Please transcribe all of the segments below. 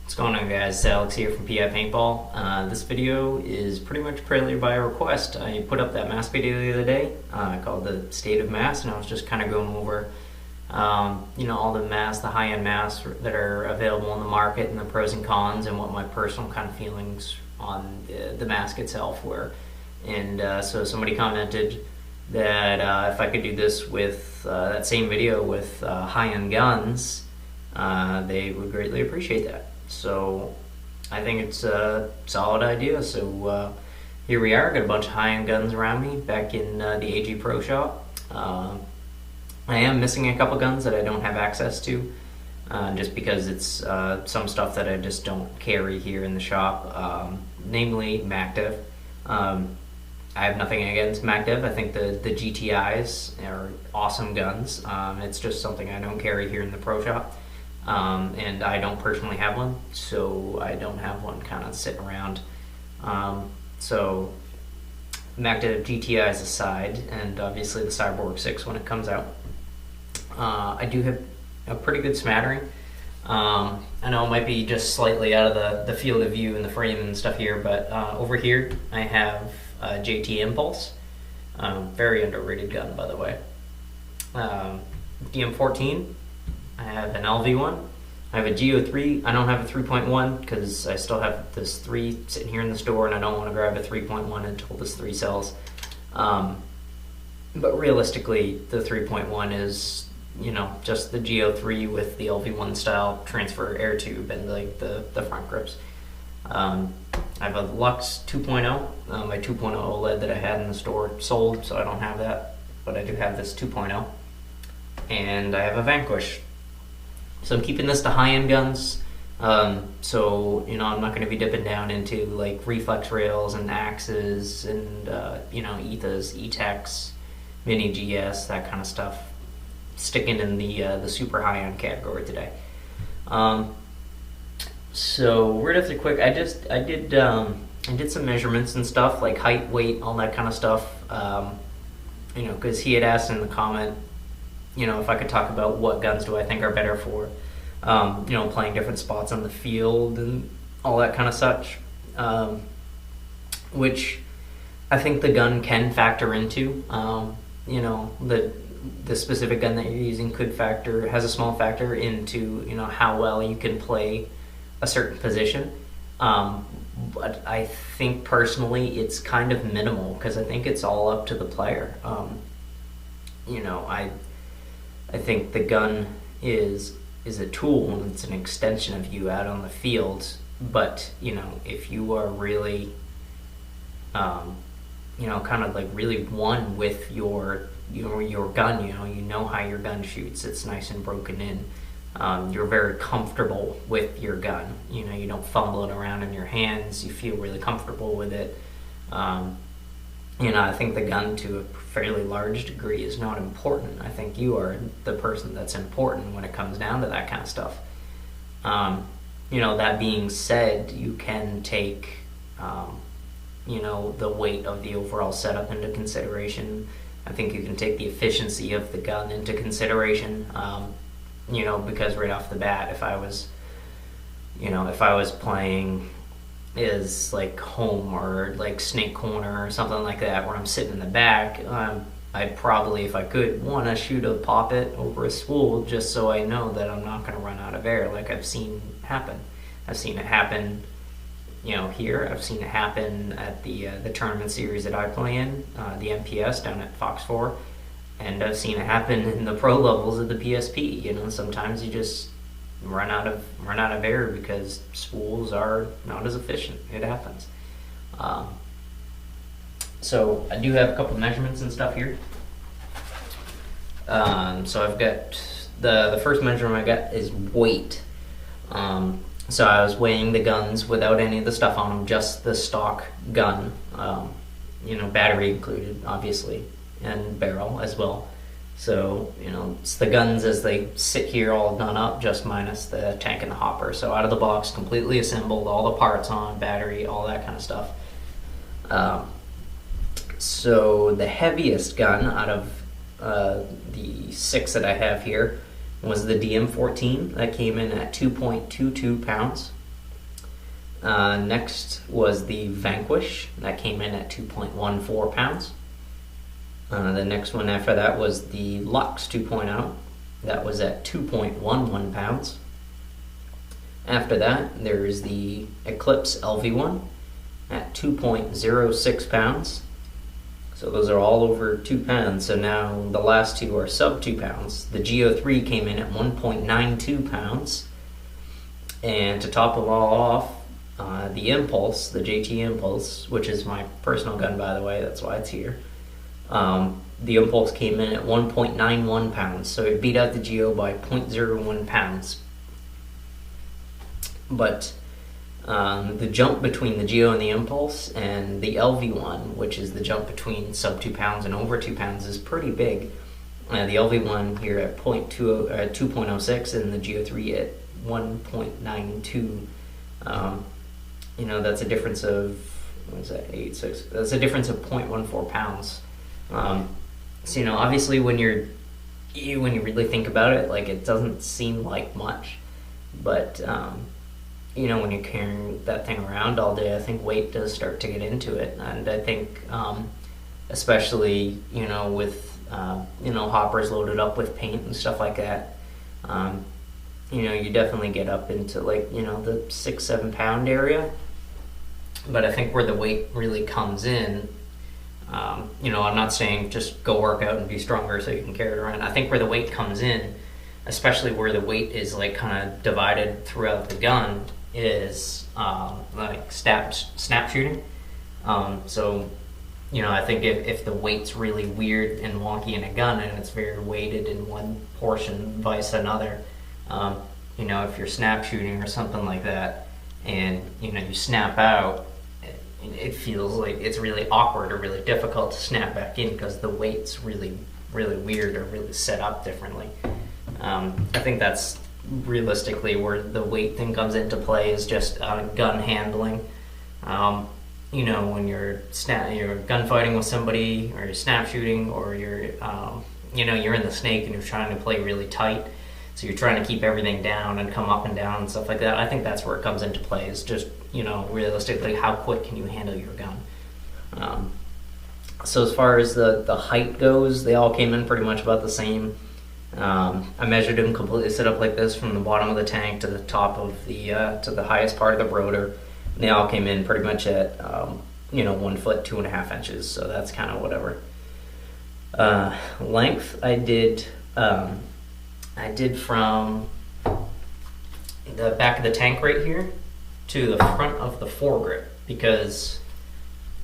What's going on, guys? It's Alex here from PI Paintball. This video is pretty much purely by request. I put up that mask video the other day called the State of Masks, and I was just kind of going over all the masks, the high-end masks that are available in the market and the pros and cons and what my personal kind of feelings on the mask itself were. And so somebody commented that if I could do this with that same video with high-end guns, they would greatly appreciate that. So I think it's a solid idea. So here we are, got a bunch of high-end guns around me back in the AG Pro shop. I am missing a couple guns that I don't have access to, just because it's some stuff that I just don't carry here in the shop, namely MacDev. I have nothing against MacDev. I think the GTIs are awesome guns. It's just something I don't carry here in the pro shop. And I don't personally have one, so I don't have one kind of sitting around. So MacDev GTIs aside, and obviously the Cyborg 6 when it comes out, I do have a pretty good smattering. I know it might be just slightly out of the field of view and the frame and stuff here, but over here I have JT Impulse. Very underrated gun, by the way. DM14. I have an LV1. I have a Geo 3. I don't have a 3.1 because I still have this 3 sitting here in the store, and I don't want to grab a 3.1 until this 3 sells. But realistically, the 3.1 is, just the Geo 3 with the LV1 style transfer air tube and like the front grips. I have a Lux 2.0. My 2.0 OLED that I had in the store sold, so I don't have that, but I do have this 2.0. And I have a Vanquish. So I'm keeping this to high-end guns. So I'm not going to be dipping down into like reflex rails and axes and ETHAs, E-Techs, Mini GS, that kind of stuff. Sticking in the super high-end category today. So right off the quick, I did some measurements and stuff like height, weight, all that kind of stuff. Because he had asked in the comment, if I could talk about what guns do I think are better for, playing different spots on the field and all that kind of such, which I think the gun can factor into. The specific gun that you're using has a small factor into, how well you can play a certain position. But I think personally it's kind of minimal because I think it's all up to the player. I think the gun is a tool and it's an extension of you out on the field. But if you are really, kind of like really one with your gun, you know how your gun shoots. It's nice and broken in. You're very comfortable with your gun. You don't fumble it around in your hands. You feel really comfortable with it. I think the gun to a fairly large degree is not important. I think you are the person that's important when it comes down to that kind of stuff. That being said, you can take, the weight of the overall setup into consideration. I think you can take the efficiency of the gun into consideration, because right off the bat, if I was playing is like home or like snake corner or something like that where I'm sitting in the back, I'd probably, if I could, want to shoot a poppet over a spool just so I know that I'm not going to run out of air, like I've seen happen. I've seen it happen here. I've seen it happen at the tournament series that I play in, the MPS down at Fox 4, and I've seen it happen in the pro levels of the PSP. Sometimes you just run out of air because spools are not as efficient. It happens. So I do have a couple measurements and stuff here. So I've got the first measurement I got is weight. So I was weighing the guns without any of the stuff on them, just the stock gun. Battery included, obviously, and barrel as well. So, it's the guns as they sit here all done up, just minus the tank and the hopper. So out of the box, completely assembled, all the parts on, battery, all that kind of stuff. So the heaviest gun out of the 6 that I have here was the DM14. That came in at 2.22 pounds. Next was the Vanquish, that came in at 2.14 pounds. The next one after that was the Lux 2.0, that was at 2.11 pounds. After that, there's the Eclipse LV1 at 2.06 pounds. So those are all over 2 pounds. So now the last two are sub 2 pounds. The Geo 3 came in at 1.92 pounds. And to top it all off, the Impulse, the JT Impulse, which is my personal gun, by the way, that's why it's here. The Impulse came in at 1.91 pounds. So it beat out the Geo by 0.01 pounds. But the jump between the Geo and the Impulse and the LV1, which is the jump between sub 2 pounds and over 2 pounds, is pretty big. The LV1 here at 2.06 and the Geo 3 at 1.92. You know, that's a difference of, what is that, 8.6? That's a difference of 0.14 pounds. So, you know, obviously when you really think about it, like, it doesn't seem like much, but you know, when you're carrying that thing around all day, I think weight does start to get into it. And I think, especially, you know, with, you know, hoppers loaded up with paint and stuff like that, you know, you definitely get up into, like, you know, the 6-7 pound area. But I think where the weight really comes in, you know, I'm not saying just go work out and be stronger so you can carry it around. I think where the weight comes in, especially where the weight is, like, kind of divided throughout the gun, is like snap shooting. So, you know, I think if the weight's really weird and wonky in a gun and it's very weighted in one portion vice another, you know, if you're snap shooting or something like that and, you know, you snap out, it feels like it's really awkward or really difficult to snap back in because the weight's really weird or really set up differently. I think that's realistically where the weight thing comes into play, is just gun handling. You know, when you're gunfighting with somebody, or you're snap shooting, or you're you know, you're in the snake and you're trying to play really tight, so you're trying to keep everything down and come up and down and stuff like that. I think that's where it comes into play, is just, you know, realistically, how quick can you handle your gun. So as far as the height goes, they all came in pretty much about the same. I measured them completely set up like this, from the bottom of the tank to the top of the to the highest part of the rotor. And they all came in pretty much at you know, 1 foot 2.5 inches. So that's kind of whatever. Length, I did from the back of the tank right here to the front of the foregrip, because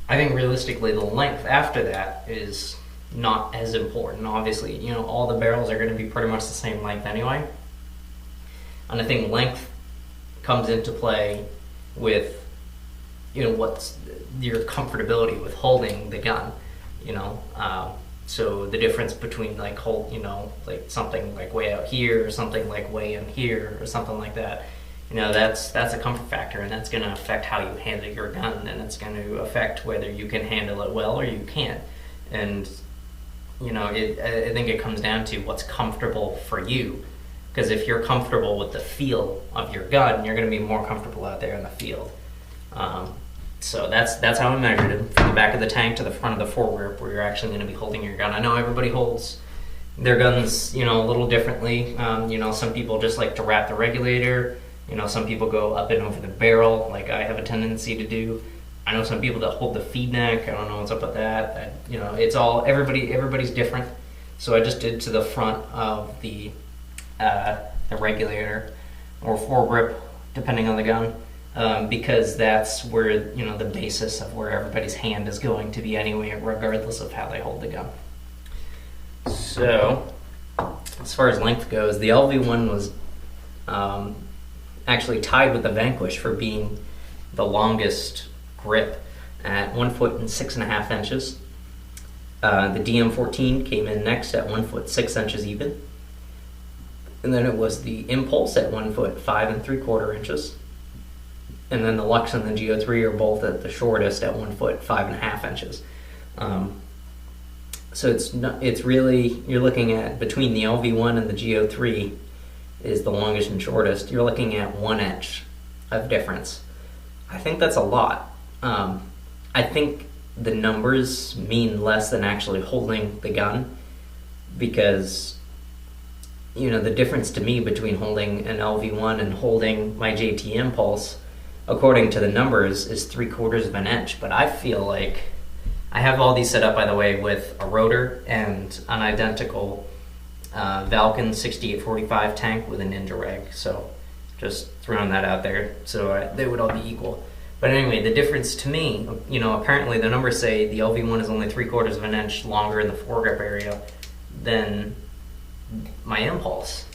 I think realistically the length after that is not as important. Obviously, you know, all the barrels are going to be pretty much the same length anyway, and I think length comes into play with, you know, what's your comfortability with holding the gun, you know. So the difference between, like, you know, like something like way out here or something like way in here or something like that, you know, that's a comfort factor, and that's going to affect how you handle your gun, and it's going to affect whether you can handle it well or you can't. And, you know, I think it comes down to what's comfortable for you, because if you're comfortable with the feel of your gun, you're going to be more comfortable out there in the field. So that's how I measured it, from the back of the tank to the front of the foregrip, where you're actually going to be holding your gun. I know everybody holds their guns, you know, a little differently. You know, some people just like to wrap the regulator. You know, some people go up and over the barrel, like I have a tendency to do. I know some people that hold the feed neck. I don't know what's up with that. You know, it's all, everybody's different. So I just did to the front of the regulator or foregrip, depending on the gun. Because that's where, you know, the basis of where everybody's hand is going to be anyway, regardless of how they hold the gun. So, as far as length goes, the LV1 was actually tied with the Vanquish for being the longest grip at 1 foot and 6.5 inches. The DM14 came in next at 1 foot 6 inches even. And then it was the Impulse at 1 foot 5 3/4 inches. And then the Lux and the Geo 3 are both at the shortest at 1 foot 5.5 inches. So it's really, you're looking at, between the LV1 and the Geo 3 is the longest and shortest, you're looking at 1 inch of difference. I think that's a lot. I think the numbers mean less than actually holding the gun, because the difference to me between holding an LV1 and holding my JT Impulse, according to the numbers, is 3/4 of an inch. But I feel like I have all these set up, by the way, with a rotor and an identical Valken 6845 tank with a Ninja Rag. So just throwing that out there, so they would all be equal. But anyway, the difference to me, apparently the numbers say the LV1 is only 3/4 of an inch longer in the foregrip area than my Impulse.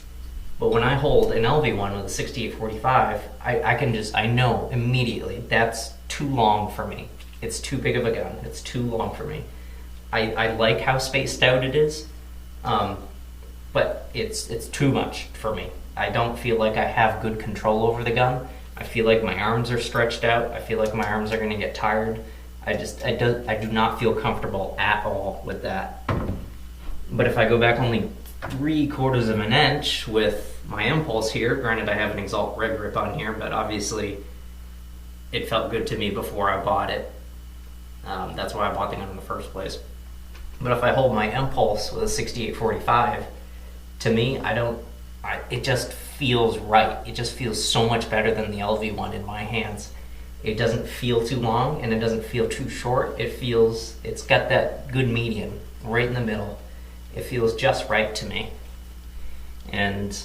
But when I hold an LV1 with a 6845, I know immediately that's too long for me. It's too big of a gun. It's too long for me. I like how spaced out it is, but it's too much for me. I don't feel like I have good control over the gun. I feel like my arms are stretched out. I feel like my arms are going to get tired. I do not feel comfortable at all with that. But if I go back only 3/4 of an inch with my Impulse here, granted I have an Exalt red grip on here, but obviously it felt good to me before I bought it. That's why I bought the gun in the first place. But if I hold my Impulse with a 6845, to me, it just feels right. It just feels so much better than the LV1 in my hands. It doesn't feel too long and it doesn't feel too short. It's got that good medium right in the middle. It feels just right to me. And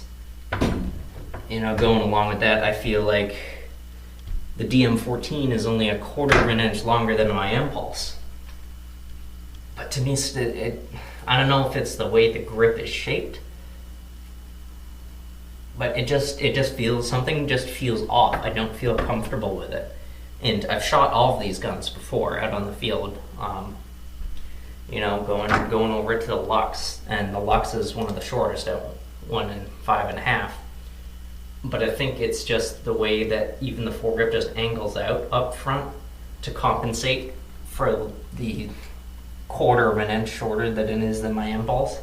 going along with that, I feel like the DM14 is only 1/4 of an inch longer than my Impulse. But to me, I don't know if it's the way the grip is shaped, but it just feels, something just feels off. I don't feel comfortable with it. And I've shot all of these guns before out on the field, going over to the Lux, and the Lux is one of the shortest at 1 5.5. But I think it's just the way that even the foregrip just angles out up front to compensate for the 1/4 of an inch shorter than it is than my Impulse.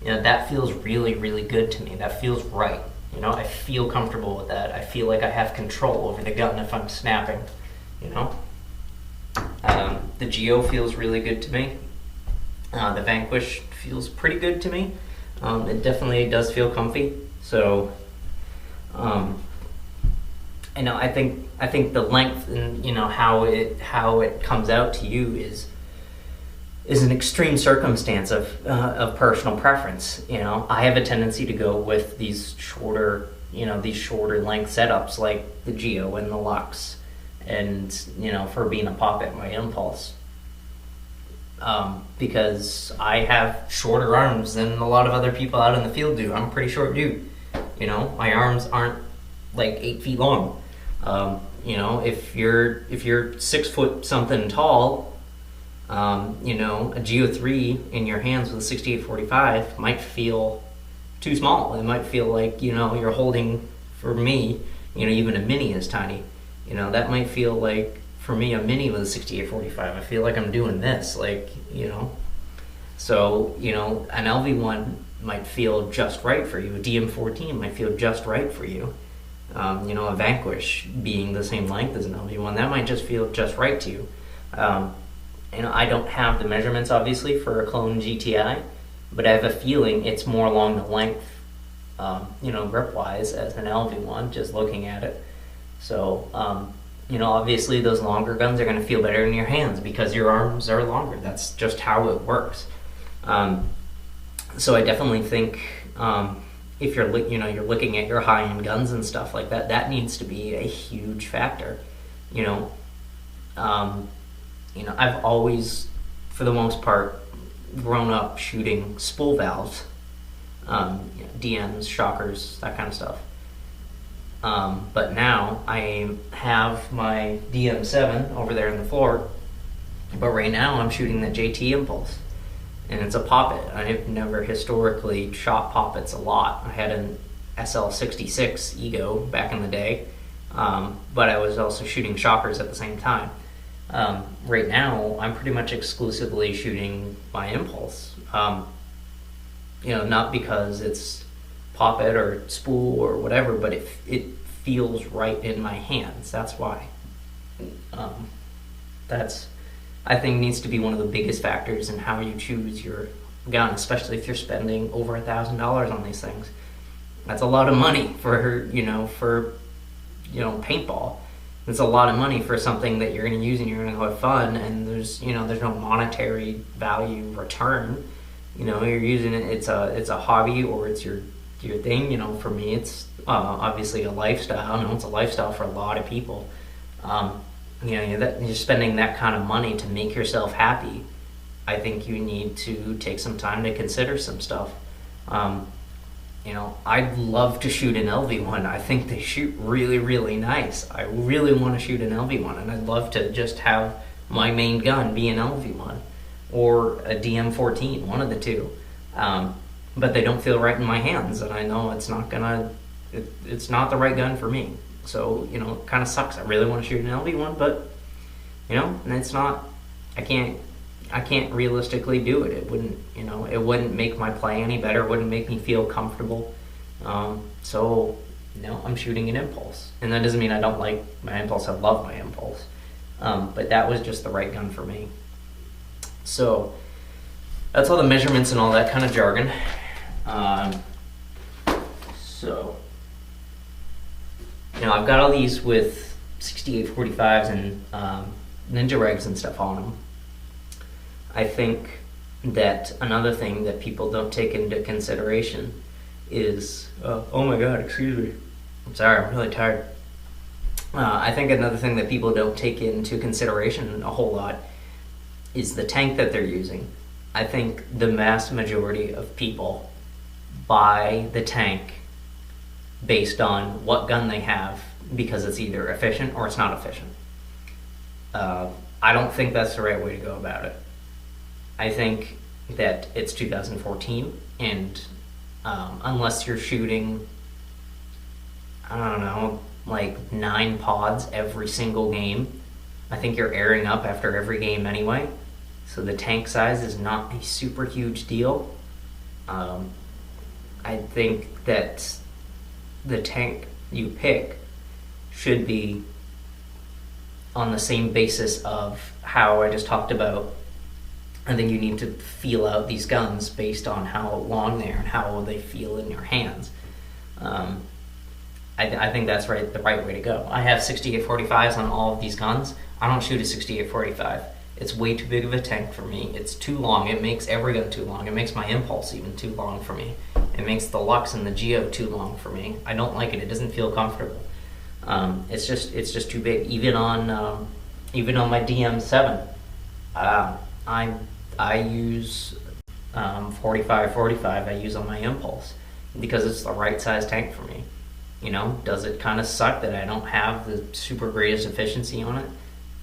That feels really, really good to me. That feels right. I feel comfortable with that. I feel like I have control over the gun if I'm snapping. The Geo feels really good to me. The Vanquish feels pretty good to me. It definitely does feel comfy. So, I think the length and how it comes out to you is an extreme circumstance of personal preference. I have a tendency to go with these shorter length setups like the Geo and the Lux, and for being a poppet, my Impulse. Because I have shorter arms than a lot of other people out in the field do. I'm a pretty short dude. My arms aren't like 8 feet long. If you're 6 foot something tall, a Geo 3 in your hands with a 6845 might feel too small. It might feel like, you're holding, for me, even a mini is tiny. That might feel like, for me, a mini with a 6845, I feel like I'm doing this, So, an LV1 might feel just right for you. A DM14 might feel just right for you. A Vanquish being the same length as an LV1, that might just feel just right to you. I don't have the measurements, obviously, for a clone GTI, but I have a feeling it's more along the length, grip-wise, as an LV1, just looking at it. So, obviously those longer guns are going to feel better in your hands because your arms are longer. That's just how it works. So I definitely think if you're looking at your high-end guns and stuff like that, that needs to be a huge factor. I've always, for the most part, grown up shooting spool valves, DMs, shockers, that kind of stuff. But now I have my DM7 over there on the floor, but right now I'm shooting the JT Impulse, and it's a poppet. I've never historically shot poppets a lot. I had an SL66 Ego back in the day, but I was also shooting shockers at the same time. Right now I'm pretty much exclusively shooting my Impulse, not because it's poppet or spool or whatever, but it feels right in my hands. That's why. That's, I think, needs to be one of the biggest factors in how you choose your gun, especially if you're spending over $1,000 on these things. That's a lot of money for paintball. It's a lot of money for something that you're going to use and you're going to have fun, and there's no monetary value return. You're using it. It's a hobby, or it's your thing. For me, it's obviously a lifestyle. It's a lifestyle for a lot of people. You're spending that kind of money to make yourself happy. I think you need to take some time to consider some stuff. I'd love to shoot an LV1. I think they shoot really, really nice. I really want to shoot an LV1, and I'd love to just have my main gun be an LV1 or a DM14, one of the two. But they don't feel right in my hands, and I know it's not the right gun for me. So, it kind of sucks. I really want to shoot an LV1, but, and it's not, I can't realistically do it. It wouldn't make my play any better. It wouldn't make me feel comfortable. So, I'm shooting an Impulse. And that doesn't mean I don't like my Impulse. I love my Impulse. But that was just the right gun for me. So, that's all the measurements and all that kind of jargon. I've got all these with 6845s and Ninja Regs and stuff on them. I think that another thing that people don't take into consideration is, oh my god, excuse me. I'm sorry, I'm really tired. I think another thing that people don't take into consideration a whole lot is the tank that they're using. I think the vast majority of people buy the tank based on what gun they have because it's either efficient or it's not efficient. I don't think that's the right way to go about it. I think that it's 2014, and unless you're shooting, I don't know, like 9 pods every single game, I think you're airing up after every game anyway, so the tank size is not a super huge deal. I think that the tank you pick should be on the same basis of how I just talked about. I think you need to feel out these guns based on how long they are and how they feel in your hands. I think that's the right way to go. I have 6845s on all of these guns. I don't shoot a 6845. It's way too big of a tank for me. It's too long. It makes every gun too long. It makes my Impulse even too long for me. It makes the Lux and the Geo too long for me. I don't like it. It doesn't feel comfortable. It's just too big. Even on my DM7, I use 45 I use on my Impulse because it's the right size tank for me. Does it kind of suck that I don't have the super greatest efficiency on it?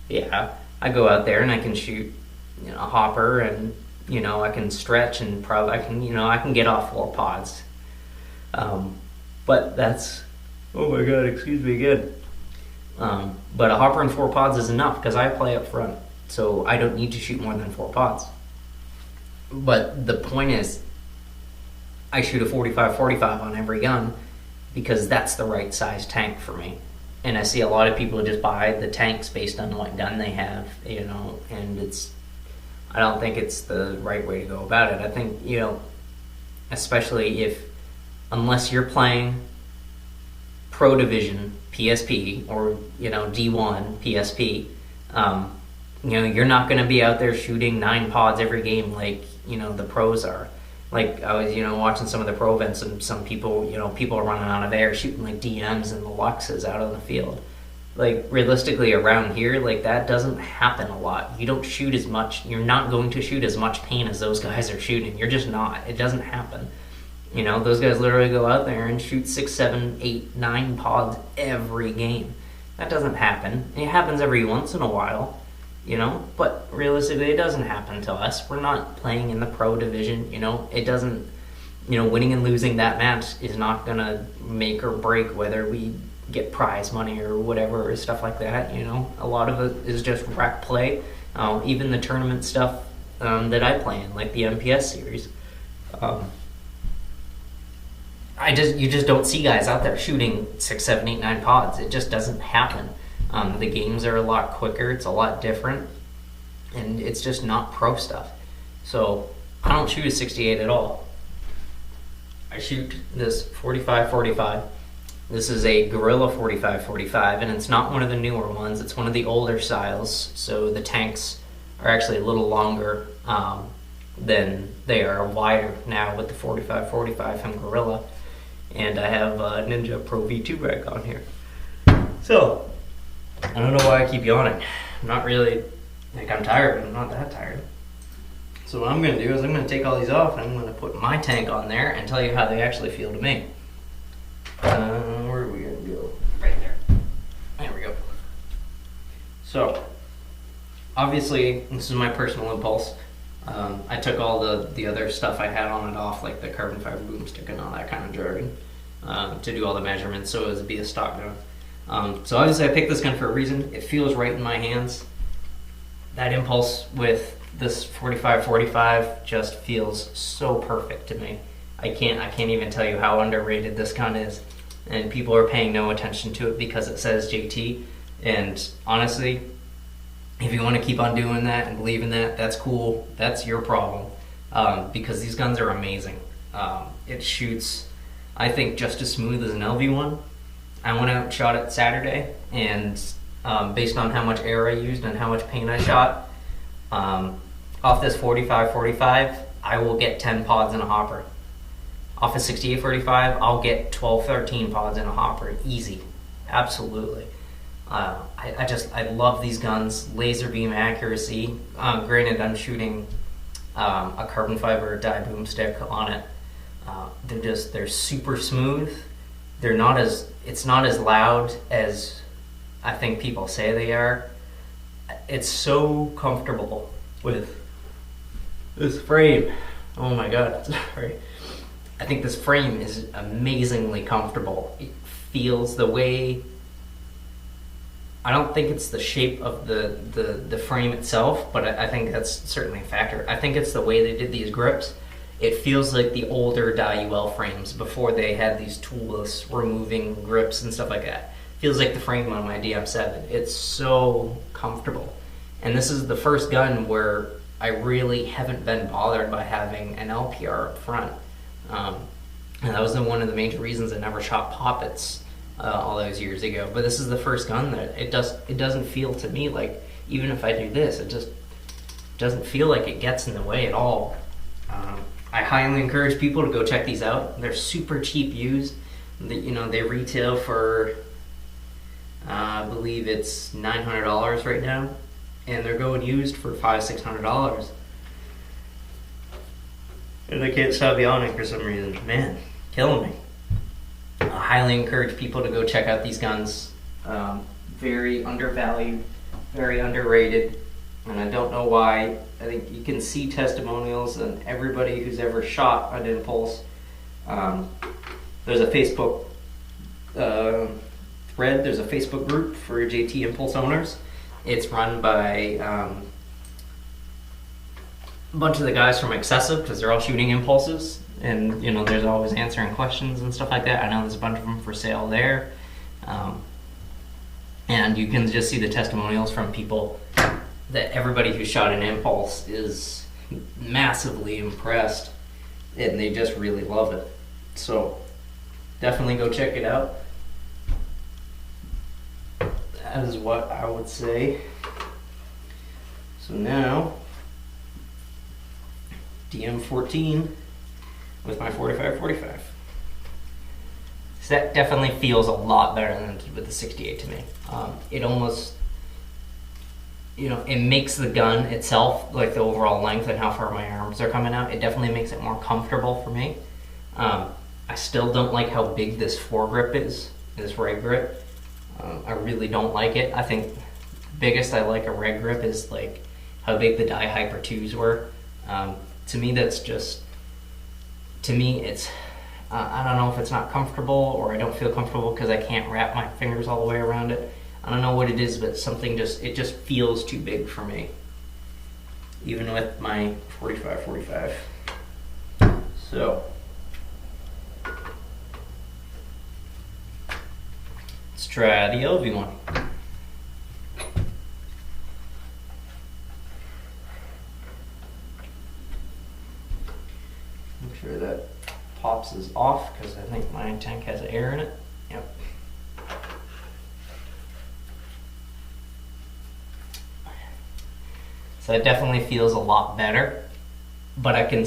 Yeah, I go out there and I can shoot a hopper, and I can stretch, and probably I can get off 4 pods. But that's, oh my god, excuse me again. But a hopper and 4 pods is enough because I play up front, so I don't need to shoot more than 4 pods. But the point is, I shoot a 45 on every gun because that's the right size tank for me. And I see a lot of people just buy the tanks based on what gun they have, and I don't think it's the right way to go about it. I think, especially unless you're playing Pro Division PSP or, D1 PSP, you're not going to be out there shooting 9 pods every game like, the pros are. Like, I was, watching some of the pro events, and some people, people are running out of air shooting like DMs and the Luxes out on the field. Like, realistically, around here, like, that doesn't happen a lot. You don't shoot as much. You're not going to shoot as much paint as those guys are shooting. You're just not. It doesn't happen. Those guys literally go out there and shoot 6, 7, 8, 9 pods every game. That doesn't happen. It happens every once in a while. But realistically it doesn't happen to us. We're not playing in the pro division, it doesn't, winning and losing that match is not gonna make or break whether we get prize money or whatever, or stuff like that, a lot of it is just rec play. Even the tournament stuff that I play in, like the MPS series, you just don't see guys out there shooting 6, 7, 8, 9 pods. It just doesn't happen. The games are a lot quicker, it's a lot different, and it's just not pro stuff. So I don't shoot a 68 at all. I shoot this 45-45. This is a Gorilla 45-45, and it's not one of the newer ones, it's one of the older styles, so the tanks are actually a little longer than they are wider now with the 45-45 from Gorilla. And I have a Ninja Pro V2 rack on here. So, I don't know why I keep yawning. I'm not really, like, I'm tired, but I'm not that tired. So what I'm going to do is I'm going to take all these off and I'm going to put my tank on there and tell you how they actually feel to me. Where are we going to go? Right there. There we go. So, obviously, this is my personal impulse. I took all the other stuff I had on it off, like the carbon fiber boomstick and all that kind of jargon, to do all the measurements, so it would be a stock gun. So obviously I picked this gun for a reason. It feels right in my hands. That impulse with this 45-45 just feels so perfect to me. I can't even tell you how underrated this gun is, and people are paying no attention to it because it says JT. And honestly, if you want to keep on doing that and believe in that, that's cool. That's your problem, because these guns are amazing. It shoots, I think, just as smooth as an LV1. I went out and shot it Saturday, and based on how much air I used and how much paint I shot, off this 45-45, I will get 10 pods in a hopper. Off a 68-45, I'll get 12-13 pods in a hopper, easy, absolutely. I love these guns. Laser beam accuracy. Granted, I'm shooting a carbon fiber dye boomstick on it. They're super smooth. It's not as loud as I think people say they are. It's so comfortable with this frame. Oh my god, sorry. I think this frame is amazingly comfortable. It feels the way, I don't think it's the shape of the frame itself, but I think that's certainly a factor. I think it's the way they did these grips. It feels like the older Dye-UL frames before they had these toolless removing grips and stuff like that. Feels like the frame on my DM7. It's so comfortable. And this is the first gun where I really haven't been bothered by having an LPR up front. And that was one of the major reasons I never shot poppets all those years ago. But this is the first gun that it doesn't feel to me like, even if I do this, it just doesn't feel like it gets in the way at all. I highly encourage people to go check these out. They're super cheap used. They retail for, I believe it's $900 right now, and they're going used for $500-600. And I can't stop yawning for some reason. Man, killing me. I highly encourage people to go check out these guns. Very undervalued, very underrated, and I don't know why. I think you can see testimonials and everybody who's ever shot an Impulse. There's a Facebook thread, there's a Facebook group for JT Impulse owners. It's run by a bunch of the guys from Excessive, because they're all shooting Impulses, and there's always answering questions and stuff like that. I know there's a bunch of them for sale there, and you can just see the testimonials from people that everybody who shot an Impulse is massively impressed, and they just really love it. So definitely go check it out. That is what I would say. So now, DM14 with my 45-45. So that definitely feels a lot better than with the 68 to me. It almost, it makes the gun itself, like the overall length and how far my arms are coming out, it definitely makes it more comfortable for me. I still don't like how big this foregrip is, this right grip. I really don't like it. I think the biggest I like a red grip is like how big the Die Hyper 2s were. To me, that's just, it's, I don't know if it's not comfortable or I don't feel comfortable because I can't wrap my fingers all the way around it. I don't know what it is, but something it just feels too big for me. Even with my 45-45. So, let's try the LV1. tops is off because I think my tank has air in it. Yep. So it definitely feels a lot better, but I can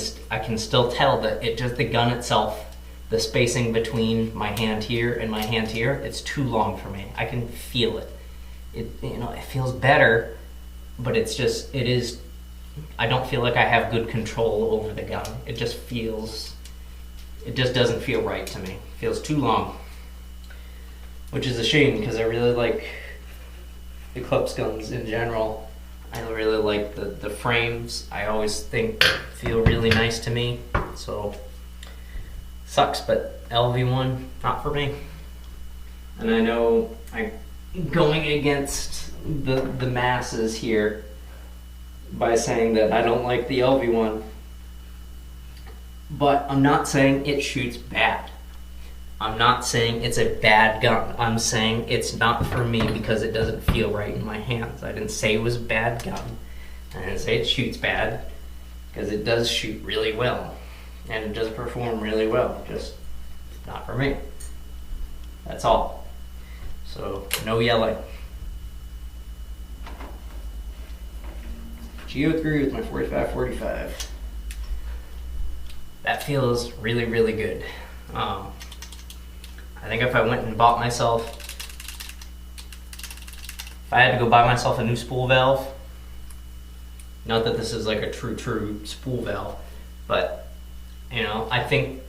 still tell that the gun itself, the spacing between my hand here and my hand here, it's too long for me. I can feel it. It feels better, but it is. I don't feel like I have good control over the gun. It just doesn't feel right to me. It feels too long, which is a shame because I really like Eclipse guns in general. I really like the frames. I always feel really nice to me. So sucks, but LV1 not for me. And I know I'm going against the masses here by saying that I don't like the LV1, but I'm not saying it shoots bad. I'm not saying it's a bad gun. I'm saying it's not for me because it doesn't feel right in my hands. I didn't say it was a bad gun. I didn't say it shoots bad because it does shoot really well and it does perform really well. Just not for me. That's all. So no yelling. Geo 3 with my 45-45. That feels really, really good. I think if I went and bought myself, if I had to go buy myself a new spool valve, not that this is like a true spool valve, but I think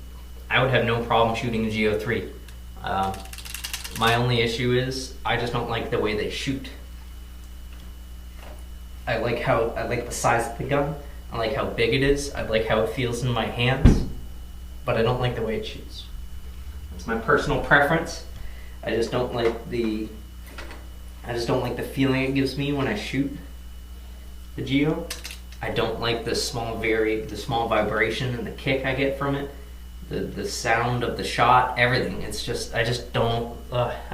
I would have no problem shooting a Geo 3. My only issue is I just don't like the way they shoot. I like the size of the gun. I like how big it is. I like how it feels in my hands, but I don't like the way it shoots. It's my personal preference. I just don't like the feeling it gives me when I shoot the Geo. I don't like the small vibration and the kick I get from it. The sound of the shot, everything. I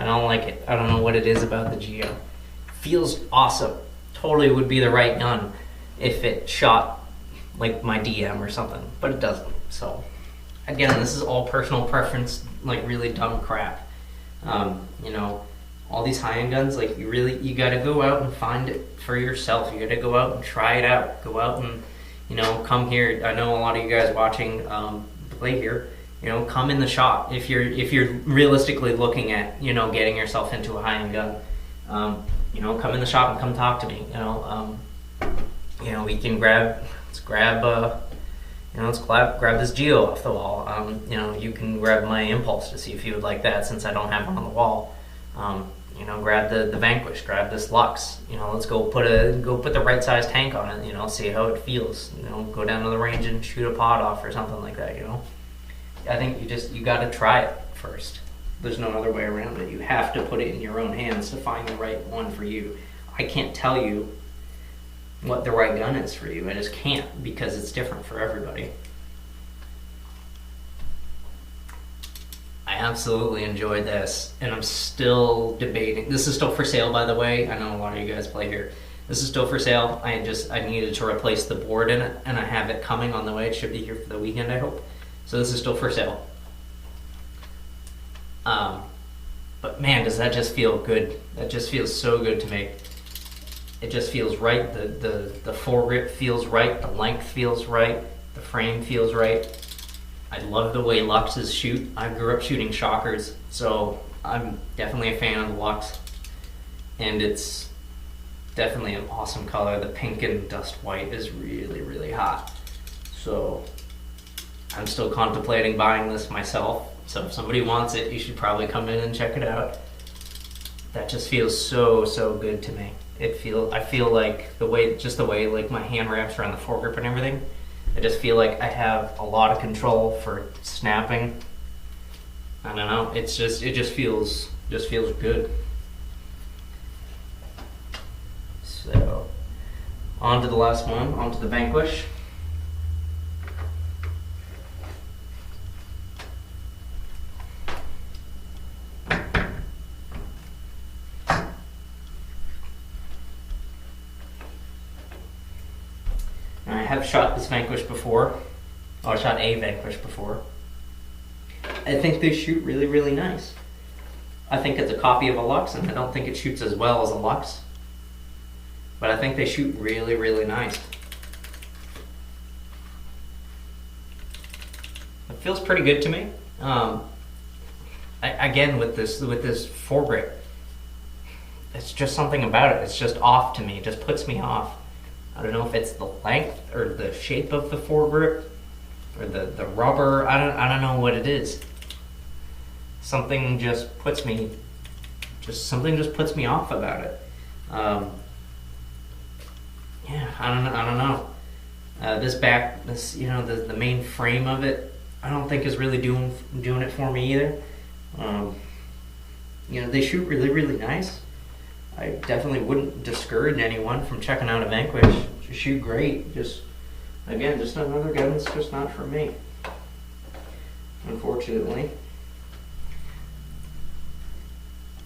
don't like it. I don't know what it is about the Geo. It feels awesome. Totally would be the right gun if it shot like my DM or something, but it doesn't. So again, this is all personal preference, like really dumb crap. All these high-end guns, like you gotta go out and find it for yourself. You gotta go out and try it out. Go out and, come here. I know a lot of you guys watching play here, come in the shop. If you're realistically looking at, getting yourself into a high-end gun, come in the shop and come talk to me. We can grab this Geo off the wall. You can grab my Impulse to see if you would like that, since I don't have one on the wall. Grab the Vanquish, grab this Lux. Let's go put the right size tank on it. See how it feels. Go down to the range and shoot a pod off or something like that. I think you got to try it first. There's no other way around it. You have to put it in your own hands to find the right one for you. I can't tell you what the right gun is for you. I just can't, because it's different for everybody. I absolutely enjoyed this, and I'm still debating. This is still for sale, by the way. I know a lot of you guys play here. This is still for sale. I needed to replace the board in it, and I have it coming on the way. It should be here for the weekend, I hope. So this is still for sale. But man, does that just feel good. That just feels so good to me. It just feels right. The foregrip feels right. The length feels right. The frame feels right. I love the way Luxes shoot. I grew up shooting shockers, so I'm definitely a fan of the Lux. And it's definitely an awesome color. The pink and dust white is really, really hot. So I'm still contemplating buying this myself. So if somebody wants it, you should probably come in and check it out. That just feels so, so good to me. I feel like the way like my hand wraps around the foregrip and everything, I just feel like I have a lot of control for snapping. I don't know, it just feels good. So, on to the last one, on to the Vanquish. I have shot this Vanquish before. Oh, I shot a Vanquish before. I think they shoot really, really nice. I think it's a copy of a Lux, and I don't think it shoots as well as a Lux. But I think they shoot really, really nice. It feels pretty good to me. Again, with this foregrip, it's just something about it. It's just off to me. It just puts me off. I don't know if it's the length or the shape of the foregrip or the rubber. I don't know what it is. Something just puts me off about it. Yeah, I don't know. The main frame of it, I don't think is really doing it for me either. They shoot really, really nice. I definitely wouldn't discourage anyone from checking out a Vanquish. They shoot great. Just another gun that's just not for me, unfortunately.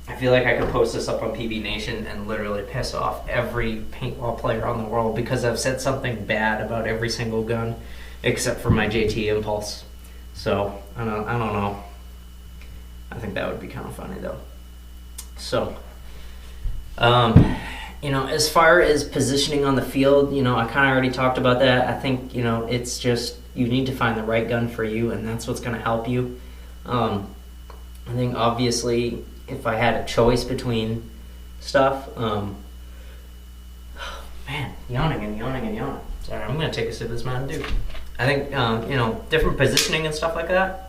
I feel like I could post this up on PB Nation and literally piss off every paintball player on the world because I've said something bad about every single gun except for my JT Impulse. So I don't know. I think that would be kind of funny though. So, as far as positioning on the field, I kind of already talked about that. I think it's just you need to find the right gun for you, and that's what's going to help you. I think obviously, if I had a choice between stuff, man, yawning and yawning and yawning. Sorry, I'm going to take a sip of this Mountain Dew. I think, different positioning and stuff like that.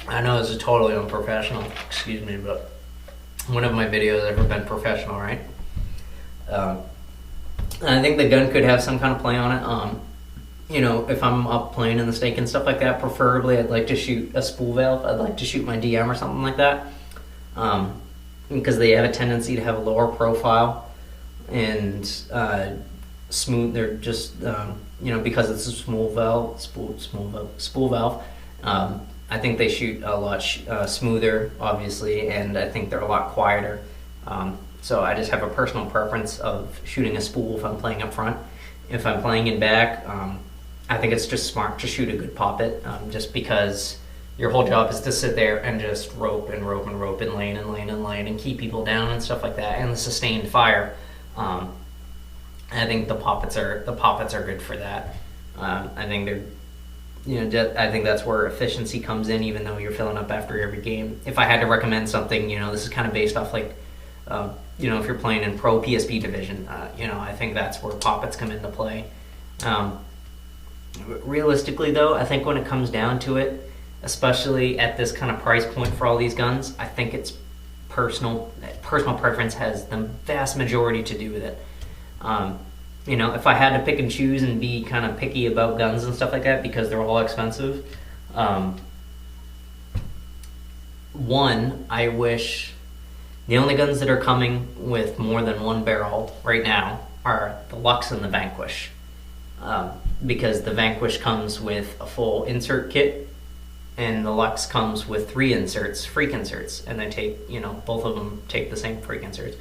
I know this is totally unprofessional, excuse me, but when have my videos ever been professional, right? I think the gun could have some kind of play on it. If I'm up playing in the stake and stuff like that, preferably I'd like to shoot a spool valve. I'd like to shoot my DM or something like that, because they have a tendency to have a lower profile and smooth. They're just because it's a spool valve. I think they shoot a lot smoother, obviously, and I think they're a lot quieter. So I just have a personal preference of shooting a spool if I'm playing up front. If I'm playing in back, I think it's just smart to shoot a good poppet, just because your whole job is to sit there and just rope and rope and rope and lane and lane and lane and keep people down and stuff like that, and the sustained fire. I think the poppets are good for that. I think they're I think that's where efficiency comes in, even though you're filling up after every game. If I had to recommend something, this is kind of based off like, if you're playing in pro PSP division, I think that's where poppets come into play. Realistically though, I think when it comes down to it, especially at this kind of price point for all these guns, I think it's personal preference has the vast majority to do with it. If I had to pick and choose and be kind of picky about guns and stuff like that because they're all expensive, I wish the only guns that are coming with more than one barrel right now are the Lux and the Vanquish, because the Vanquish comes with a full insert kit and the Lux comes with 3 inserts, freak inserts, and they take, both of them take the same freak inserts.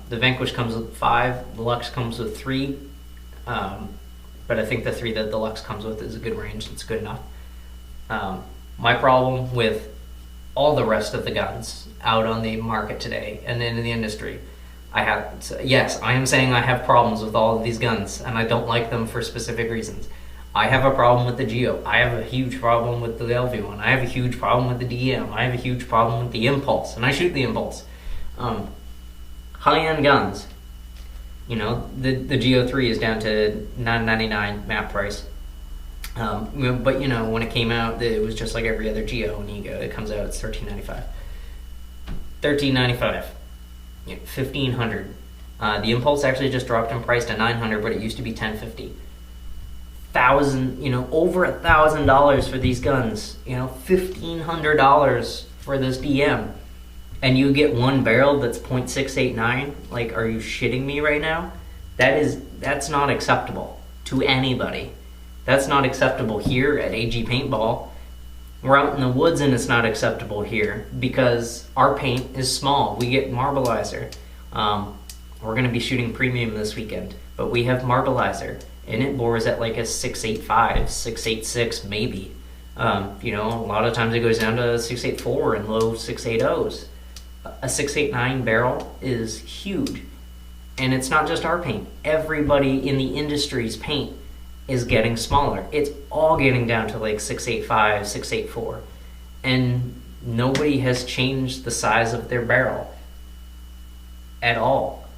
The Vanquish comes with 5, the Lux comes with 3, but I think the 3 that the Lux comes with is a good range, it's good enough. My problem with all the rest of the guns out on the market today and in the industry, I am saying I have problems with all of these guns, and I don't like them for specific reasons. I have a problem with the Geo. I have a huge problem with the LV1. I have a huge problem with the DM. I have a huge problem with the Impulse, and I shoot the Impulse. High-end guns, the Geo 3 is down to $9.99 map price. But when it came out, it was just like every other Geo and Ego. It comes out, it's $13.95. $13.95. $1,500. The Impulse actually just dropped in price to $900, but it used to be $10.50. Over $1,000 for these guns. $1,500 for this DM. And you get one barrel that's .689? Like, are you shitting me right now? That's not acceptable to anybody. That's not acceptable here at AG Paintball. We're out in the woods and it's not acceptable here because our paint is small. We get Marbleizer. We're going to be shooting premium this weekend, but we have Marbleizer. and it bores at like a 685, 686 maybe. You know, a lot of times it goes down to 684 and low 680s. A 689 barrel is huge. And it's not just our paint. Everybody in the industry's paint is getting smaller. It's all getting down to like 685, 684. And nobody has changed the size of their barrel at all.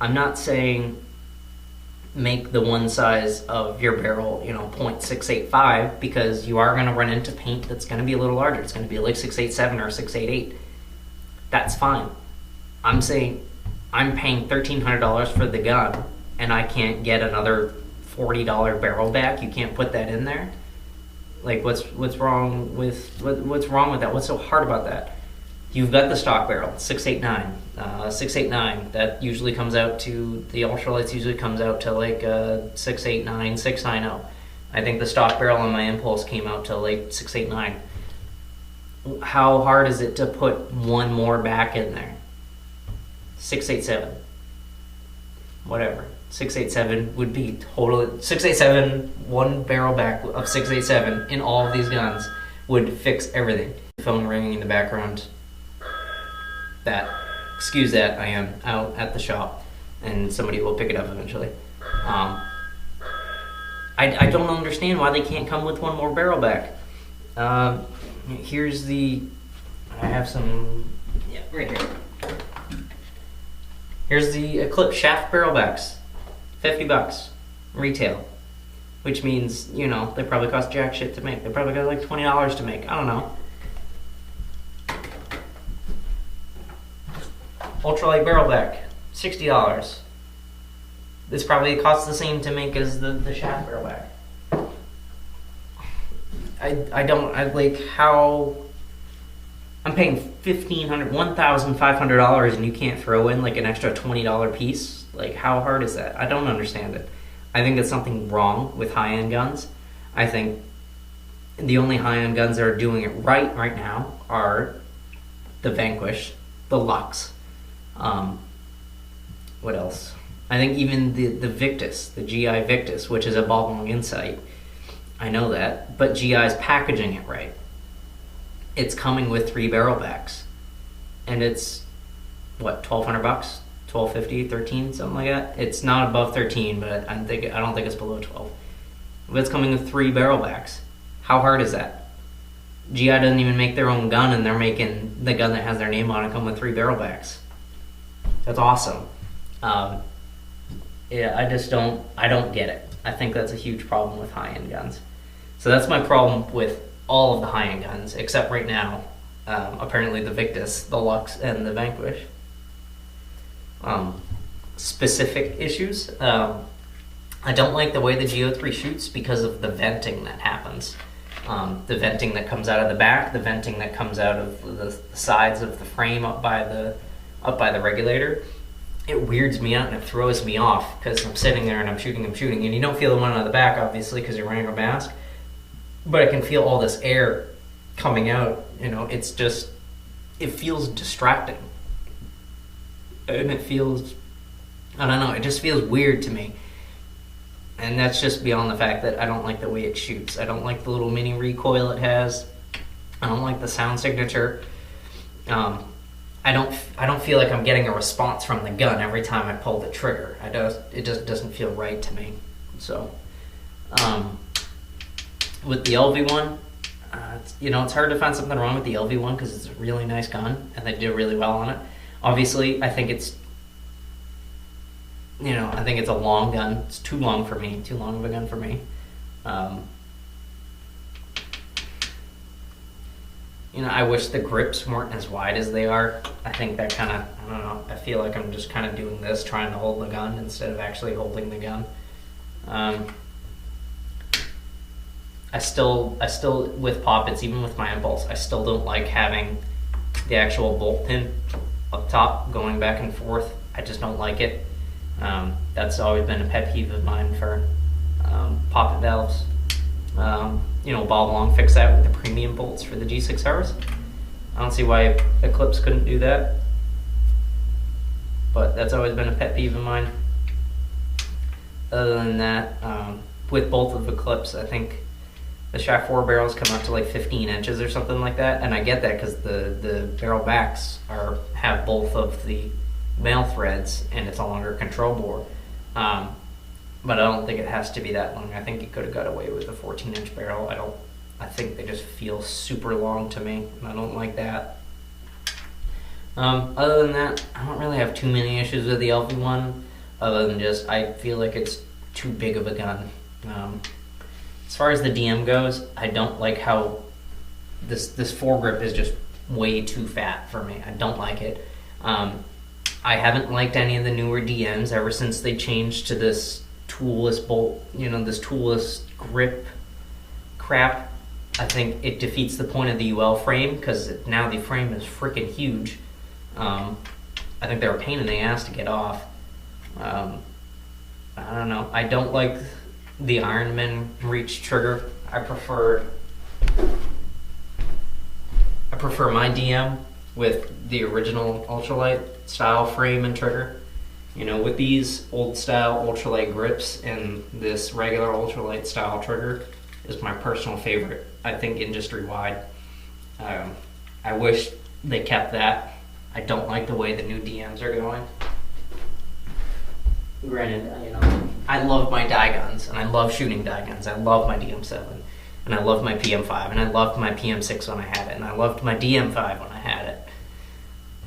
I'm not saying make the one size of your barrel, you know, 0.685, because you are going to run into paint that's going to be a little larger. It's going to be like 687 or 688. That's fine. I'm saying I'm paying $1,300 for the gun and I can't get another $40 barrel back. You can't put that in there. Like, what's wrong with that? What's so hard about that? You've got the stock barrel, 689. 689, that usually comes out to, the ultralights usually comes out to like 689, 690. I think the stock barrel on my Impulse came out to like 689. How hard is it to put one more back in there? 687. Whatever. 687 would be totally, 687, one barrel back of 687 in all of these guns would fix everything. Phone ringing in the background. Excuse that, I am out at the shop and somebody will pick it up eventually. I don't understand why they can't come with one more barrel back. Here's the, I have some, yeah, right here. Here's the Eclipse shaft barrel backs, $50 retail, which means, you know, they probably cost jack shit to make. They probably cost like $20 to make, I don't know. Ultralight barrel back, $60. This probably costs the same to make as the shaft barrel back. I like how I'm paying $1,500 and you can't throw in like an extra $20 piece. Like, how hard is that? I don't understand it. I think there's something wrong with high-end guns. I think the only high-end guns that are doing it right now are the Vanquish, the Lux. What else? I think even the Victus, the GI Victus, which is a ball-long Insight. I know that, but GI's packaging it right. It's coming with 3 barrel backs, and it's what, $1,200, $1,250, $13, something like that. It's not above 13, but I don't think it's below 12. But it's coming with 3 barrel backs. How hard is that? GI doesn't even make their own gun, and they're making the gun that has their name on it come with 3 barrel backs. That's awesome. Yeah, I don't get it. I think that's a huge problem with high-end guns. So that's my problem with all of the high-end guns, except right now, apparently the Victus, the Lux, and the Vanquish. Specific issues. I don't like the way the Geo 3 shoots because of the venting that happens. The venting that comes out of the back, the venting that comes out of the sides of the frame up by the regulator. It weirds me out and it throws me off because I'm sitting there and I'm shooting, and you don't feel the one on the back, obviously, because you're wearing a mask. But I can feel all this air coming out, you know, it's just, it feels distracting. And it feels, I don't know, it just feels weird to me. And that's just beyond the fact that I don't like the way it shoots. I don't like the little mini recoil it has. I don't like the sound signature. I don't feel like I'm getting a response from the gun every time I pull the trigger. It just doesn't feel right to me. So, with the LV1, it's hard to find something wrong with the LV1 because it's a really nice gun and they do really well on it. Obviously, I think it's a long gun. It's too long for me, too long of a gun for me. I wish the grips weren't as wide as they are. I think that kind of, I don't know, I feel like I'm just kind of doing this, trying to hold the gun instead of actually holding the gun. I still, with poppets, even with my Impulse, I still don't like having the actual bolt pin up top going back and forth. I just don't like it. That's always been a pet peeve of mine for poppet valves. Ball long fix that with the premium bolts for the G6Rs. I don't see why Eclipse couldn't do that, but that's always been a pet peeve of mine. Other than that, with both of the clips, I think the shaft 4 barrels come out to like 15 inches or something like that, and I get that because the barrel backs have both of the male threads, and it's a longer control bore. But I don't think it has to be that long. I think it could have got away with a 14-inch barrel. I think they just feel super long to me, and I don't like that. Other than that, I don't really have too many issues with the LV1, other than just I feel like it's too big of a gun. As far as the DM goes, I don't like how this foregrip is just way too fat for me. I don't like it. I haven't liked any of the newer DMs ever since they changed to this toolless bolt, this toolless grip crap. I think it defeats the point of the UL frame, because now the frame is freaking huge. I think they're a pain in the ass to get off. I don't know. I don't like the Ironman reach trigger. I prefer my DM with the original ultralight style frame and trigger. With these old style ultralight grips and this regular ultralight style trigger is my personal favorite, I think, industry wide. I wish they kept that. I don't like the way the new DMs are going. Granted, I love my die guns, and I love shooting die guns. I love my DM7, and I love my PM5, and I loved my PM6 when I had it, and I loved my DM5 when I had it,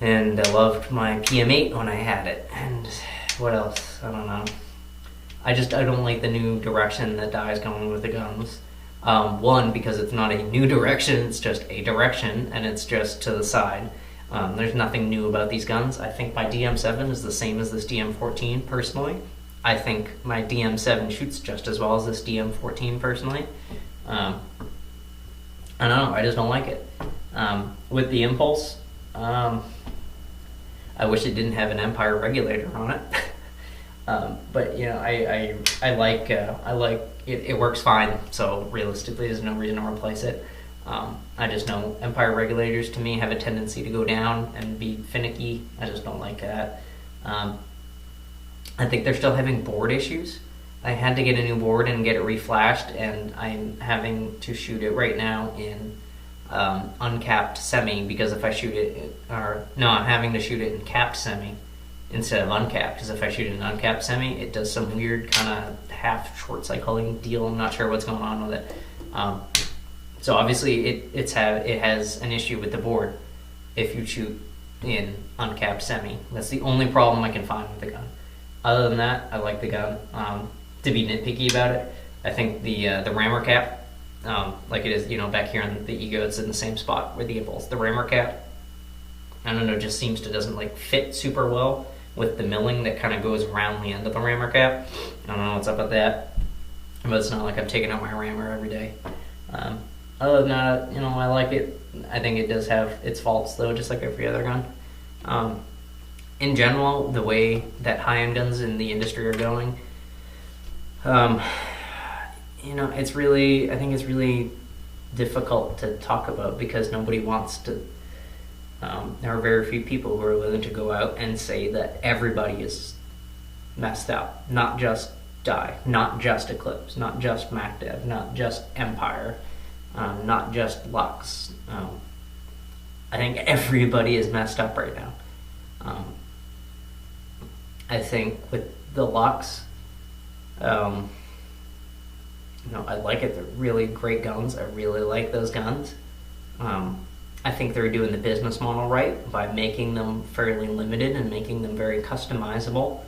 and I loved my PM8 when I had it, and what else? I don't know. I don't like the new direction that Die's going with the guns. One, because it's not a new direction, it's just a direction, and it's just to the side. There's nothing new about these guns. I think my DM7 is the same as this DM14, personally. I think my DM7 shoots just as well as this DM14, personally. I don't know, I just don't like it. With the Impulse, I wish it didn't have an Empire regulator on it. But I like it. It works fine, so realistically there's no reason to replace it. I just know Empire regulators to me have a tendency to go down and be finicky. I just don't like that. I think they're still having board issues. I had to get a new board and get it reflashed, and I'm having to shoot it right now in uncapped semi, because if I shoot it, I'm having to shoot it in capped semi instead of uncapped, because if I shoot it in uncapped semi, it does some weird kind of half short cycling deal. I'm not sure what's going on with it. So obviously it has an issue with the board if you shoot in uncapped semi. That's the only problem I can find with the gun. Other than that, I like the gun. To be nitpicky about it, I think the rammer cap, like it is, back here on the Ego, it's in the same spot where the Impulse. The rammer cap, I don't know, just seems to doesn't like fit super well with the milling that kind of goes around the end of the rammer cap. I don't know what's up with that, but it's not like I'm taking out my rammer every day. Other than that, I like it. I think it does have its faults, though, just like every other gun. In general, the way that high-end guns in the industry are going, it's really, I think it's really difficult to talk about, because nobody wants to, there are very few people who are willing to go out and say that everybody is messed up. Not just Die, not just Eclipse, not just MacDev, not just Empire, not just Lux. I think everybody is messed up right now. I think with the Lux, I like it. They're really great guns. I really like those guns. I think they're doing the business model right by making them fairly limited and making them very customizable.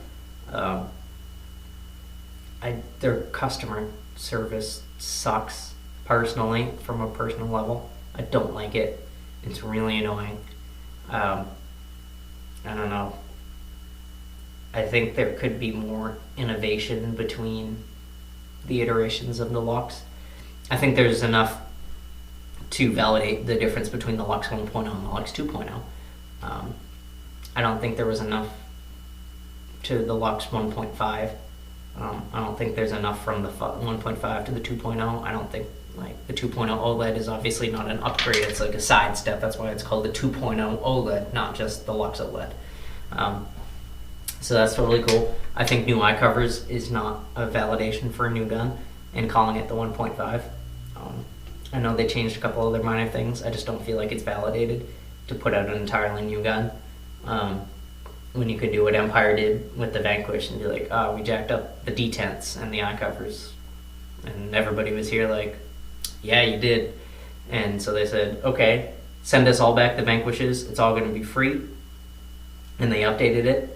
Their customer service sucks, personally, from a personal level. I don't like it. It's really annoying. I don't know. I think there could be more innovation between the iterations of the Lux. I think there's enough to validate the difference between the Lux 1.0 and the Lux 2.0. I don't think there was enough to the Lux 1.5. I don't think there's enough from the 1.5 to the 2.0. I don't think the 2.0 OLED is obviously not an upgrade. It's like a side step. That's why it's called the 2.0 OLED, not just the Lux OLED. So that's totally cool. I think new eye covers is not a validation for a new gun, and calling it the 1.5. I know they changed a couple other minor things. I just don't feel like it's validated to put out an entirely new gun. When you could do what Empire did with the Vanquish and be like, oh, we jacked up the detents and the eye covers. And everybody was here like, yeah, you did. And so they said, okay, send us all back the Vanquishes. It's all going to be free. And they updated it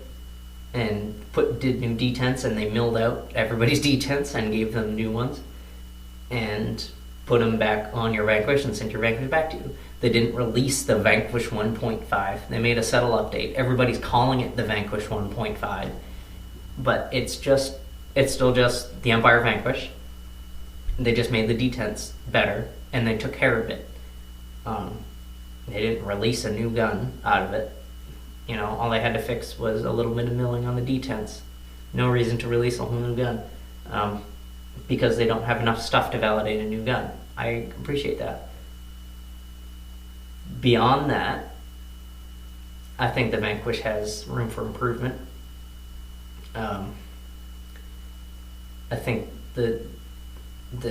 and did new detents, and they milled out everybody's detents and gave them new ones and put them back on your Vanquish and sent your Vanquish back to you. They didn't release the Vanquish 1.5. They made a subtle update. Everybody's calling it the Vanquish 1.5, but it's still just the Empire Vanquish. They just made the detents better, and they took care of it. They didn't release a new gun out of it. You know, all they had to fix was a little bit of milling on the detents. No reason to release a whole new gun, because they don't have enough stuff to validate a new gun. I appreciate that. Beyond that, I think the Vanquish has room for improvement. I think the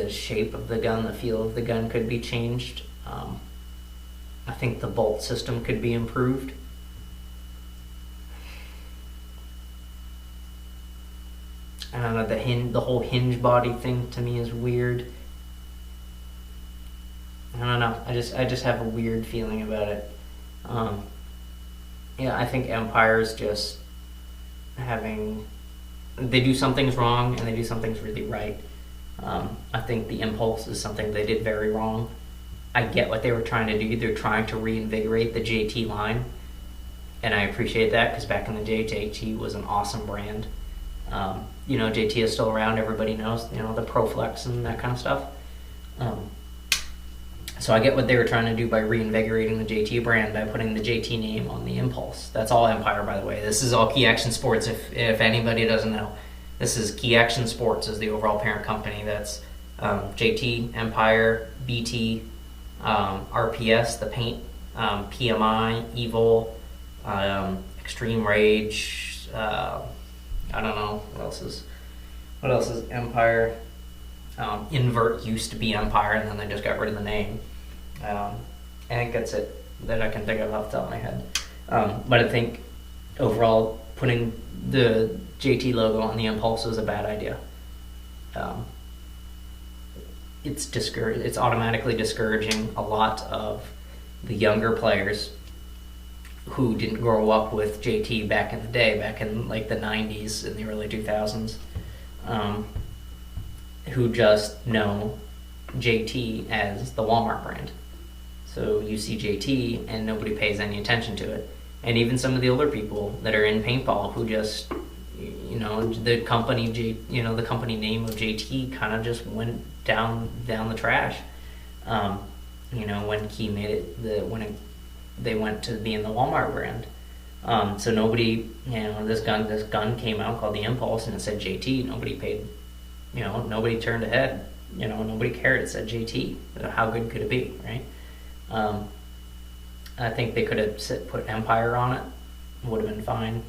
shape of the gun, the feel of the gun could be changed. I think the bolt system could be improved. I don't know, the whole hinge body thing to me is weird. I don't know. I just have a weird feeling about it. Yeah, I think Empire's just they do some things wrong and they do some things really right. I think the Impulse is something they did very wrong. I get what they were trying to do. They're trying to reinvigorate the JT line, and I appreciate that, because back in the day, JT was an awesome brand. You know, JT is still around. Everybody knows, you know, the ProFlex and that kind of stuff. So I get what they were trying to do by reinvigorating the JT brand, by putting the JT name on the Impulse. That's all Empire, by the way. This is all Key Action Sports, if anybody doesn't know. This is Key Action Sports is the overall parent company. That's JT, Empire, BT, RPS, the paint, PMI, Evil, Extreme Rage, I don't know, what else is Empire? Invert used to be Empire, and then they just got rid of the name. I think that's it that I can think of off the top of my head. But I think overall, putting the JT logo on the Impulse is a bad idea. It's automatically discouraging a lot of the younger players who didn't grow up with JT back in the day, back in like the 90s and the early 2000s, who just know JT as the Walmart brand. So you see JT and nobody pays any attention to it. And even some of the older people that are in paintball who just, you know, the company name of JT kind of just went down the trash. You know, when Key made it, they went to being the Walmart brand. So nobody, you know, this gun came out called the Impulse, and it said JT. Nobody paid, you know, nobody turned ahead. You know, nobody cared. It said JT. How good could it be, right? I think they could have put Empire on it. Would have been fine.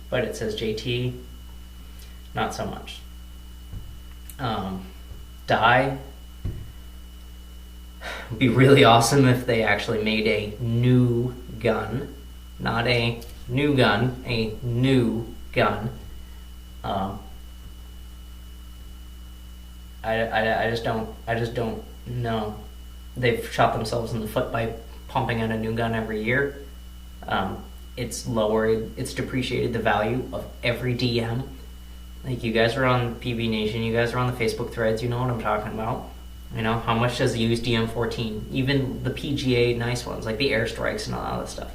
But it says JT. Not so much. Die. Would be really awesome if they actually made a new gun. Not a new gun. A new gun. I just don't know. They've shot themselves in the foot by pumping out a new gun every year. It's depreciated the value of every DM. Like, you guys are on PB Nation, you guys are on the Facebook threads, you know what I'm talking about. You know, how much does a used DM14, even the PGA nice ones, like the Airstrikes and all that stuff.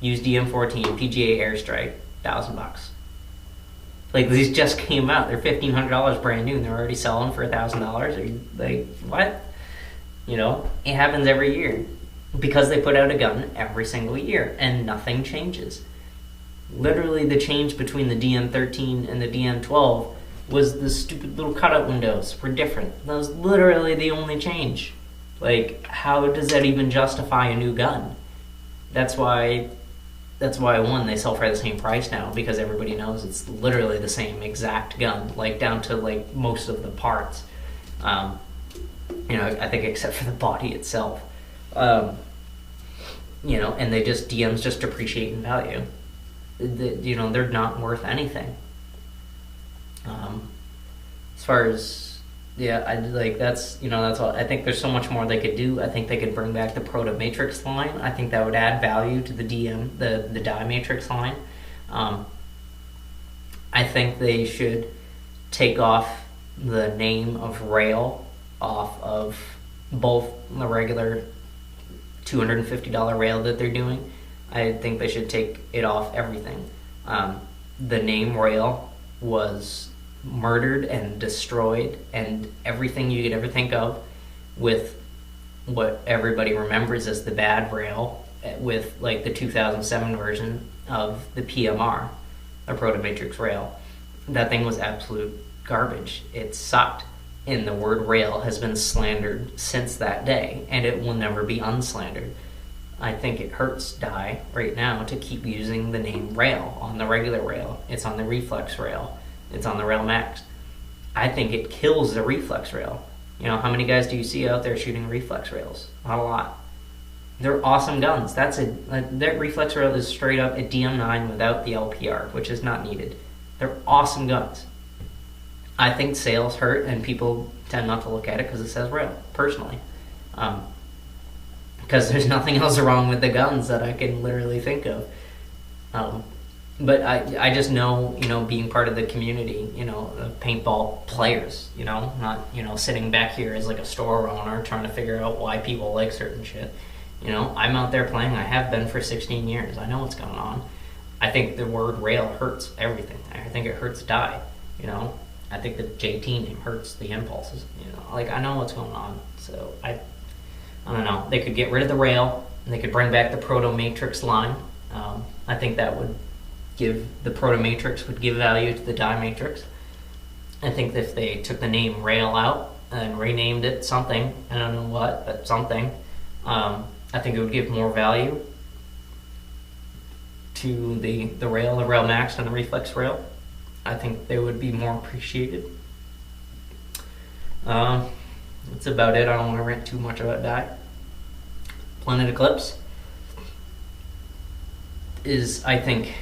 Used DM14, PGA Airstrike, $1,000. Like, these just came out, they're $1,500 brand new, and they're already selling for $1,000. Are you, like, what? You know, it happens every year. Because they put out a gun every single year, and nothing changes. Literally, the change between the DM13 and the DM12 was the stupid little cutout windows were different. That was literally the only change. Like, how does that even justify a new gun? That's why That's why, one, they sell for the same price now, because everybody knows it's literally the same exact gun, like down to like most of the parts. I think except for the body itself. And DMs just depreciate in value. They're not worth anything. As far as, that's all. I think there's so much more they could do. I think they could bring back the Proto Matrix line. I think that would add value to the the Die Matrix line. I think they should take off the name of Rail off of both the regular $250 rail that they're doing. I think they should take it off everything. The name Rail was murdered and destroyed, and everything you could ever think of with what everybody remembers as the bad rail, with like the 2007 version of the PMR, the Proto Matrix rail. That thing was absolute garbage. It sucked. And the word rail has been slandered since that day, and it will never be unslandered. I think it hurts Die right now to keep using the name rail on the regular rail. It's on the reflex rail. It's on the Rail Max. I think it kills the reflex rail. How many guys do you see out there shooting reflex rails? Not a lot. They're awesome guns. That reflex rail is straight up a DM9 without the LPR, which is not needed. They're awesome guns. I think sales hurt, and people tend not to look at it because it says rail, personally. Because there's nothing else wrong with the guns that I can literally think of. But I just know, being part of the community, the paintball players, not, sitting back here as like a store owner trying to figure out why people like certain shit. I'm out there playing. I have been for 16 years. I know what's going on. I think the word rail hurts everything. I think it hurts Die, I think the JT name hurts the impulses, I know what's going on. So I don't know. They could get rid of the rail, and they could bring back the Proto Matrix line. I think that would the Proto Matrix would give value to the Die Matrix. I think if they took the name rail out and renamed it something, I don't know what, but something, I think it would give more value to the rail, the Rail Max, and the reflex rail. I think they would be more appreciated. That's about it. I don't want to rant too much about Die. Planet Eclipse is, I think,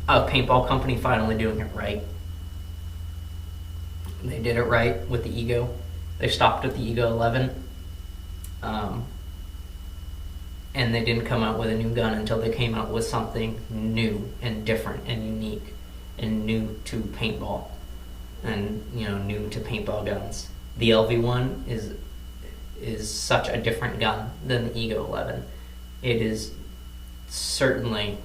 a paintball company finally doing it right. They did it right with the Ego. They stopped at the Ego 11. And they didn't come out with a new gun until they came out with something new and different and unique and new to paintball, and new to paintball guns. The LV1 is such a different gun than the Ego 11. It is certainly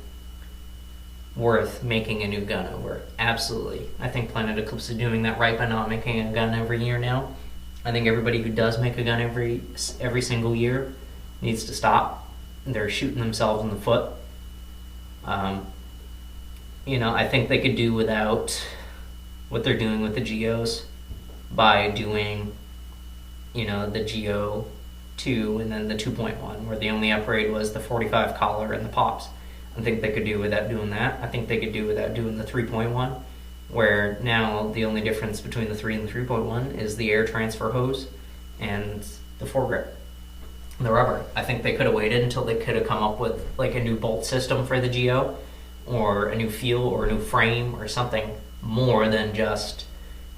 worth making a new gun over. Absolutely. I think Planet Eclipse is doing that right by not making a gun every year now. I think everybody who does make a gun every single year needs to stop. They're shooting themselves in the foot. I think they could do without what they're doing with the Geos by doing, the Geo 2 and then the 2.1, where the only upgrade was the 45 collar and the pops. I think they could do without doing that. I think they could do without doing the 3.1, where now the only difference between the 3 and the 3.1 is the air transfer hose and the foregrip, the rubber. I think they could have waited until they could have come up with like a new bolt system for the Geo, or a new feel, or a new frame, or something more than just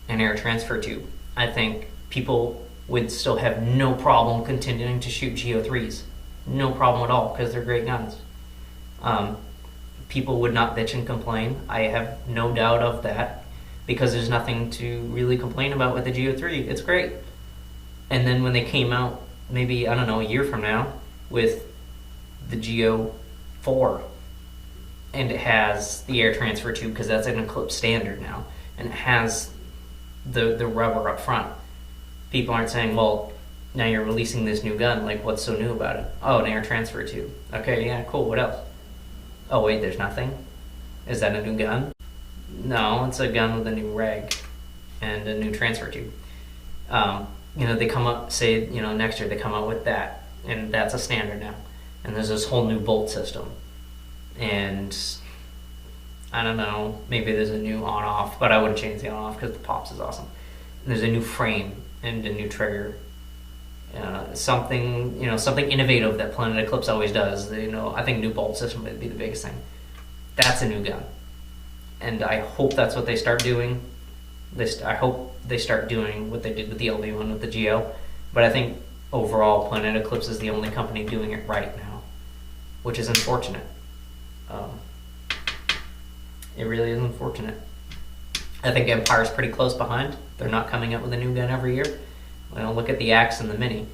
an air transfer tube. I think people would still have no problem continuing to shoot Geo 3s. No problem at all, because they're great guns. People would not bitch and complain. I have no doubt of that, because there's nothing to really complain about with the Geo 3. It's great. And then when they came out, maybe, I don't know, a year from now, with the Geo 4, and it has the air transfer tube, because that's an Eclipse standard now, and it has the rubber up front. People aren't saying, well, now you're releasing this new gun, like, what's so new about it? Oh, an air transfer tube. Okay, yeah, cool, what else? Oh, wait, there's nothing? Is that a new gun? No, it's a gun with a new reg and a new transfer tube. They come up, say, next year they come out with that, and that's a standard now. And there's this whole new bolt system. and I don't know, maybe there's a new on-off, but I wouldn't change the on-off because the pops is awesome. And there's a new frame and a new trigger. Something innovative that Planet Eclipse always does. I think new bolt system would be the biggest thing. That's a new gun, and I hope that's what they start doing. I hope they start doing what they did with the LV1 with the Geo, but I think overall Planet Eclipse is the only company doing it right now, which is unfortunate. It really is unfortunate. I think Empire's pretty close behind. They're not coming up with a new gun every year. Look at the Axe and the Mini.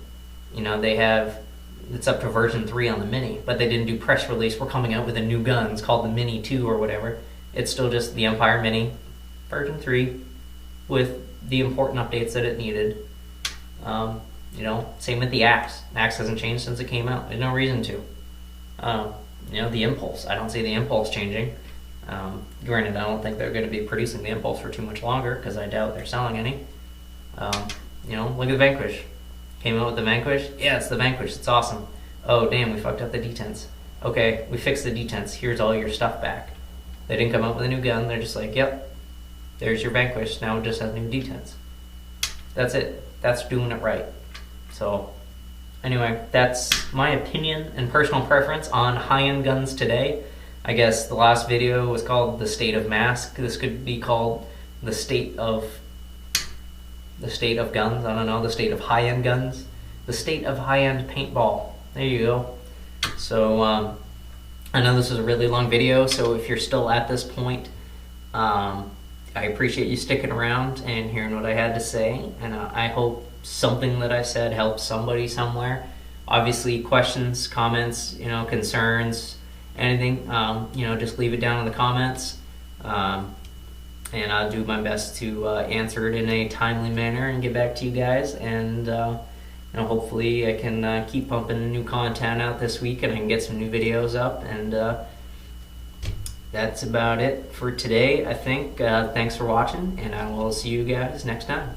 It's up to version 3 on the Mini, but they didn't do press release. We're coming out with a new gun. It's called the Mini 2 or whatever. It's still just the Empire Mini, version 3, with the important updates that it needed. Same with the Axe. Axe hasn't changed since it came out. There's no reason to. The Impulse. I don't see the Impulse changing. Granted, I don't think they're going to be producing the Impulse for too much longer, because I doubt they're selling any. Look at the Vanquish. Came out with the Vanquish. Yeah, it's the Vanquish. It's awesome. Oh, damn, we fucked up the detents. Okay, we fixed the detents. Here's all your stuff back. They didn't come out with a new gun. They're just like, yep, there's your Vanquish. Now it just has new detents. That's it. That's doing it right. So, anyway, that's my opinion and personal preference on high-end guns today. I guess the last video was called The State of Mask. This could be called The State of Guns. I don't know, the state of high-end guns. The state of high-end paintball. There you go. So, I know this was a really long video, so if you're still at this point, I appreciate you sticking around and hearing what I had to say, and I hope something that I said helps somebody somewhere. Obviously, questions, comments, concerns, anything, just leave it down in the comments, and I'll do my best to answer it in a timely manner and get back to you guys, and hopefully I can keep pumping new content out this week, and I can get some new videos up, and that's about it for today, I think. Thanks for watching, and I will see you guys next time.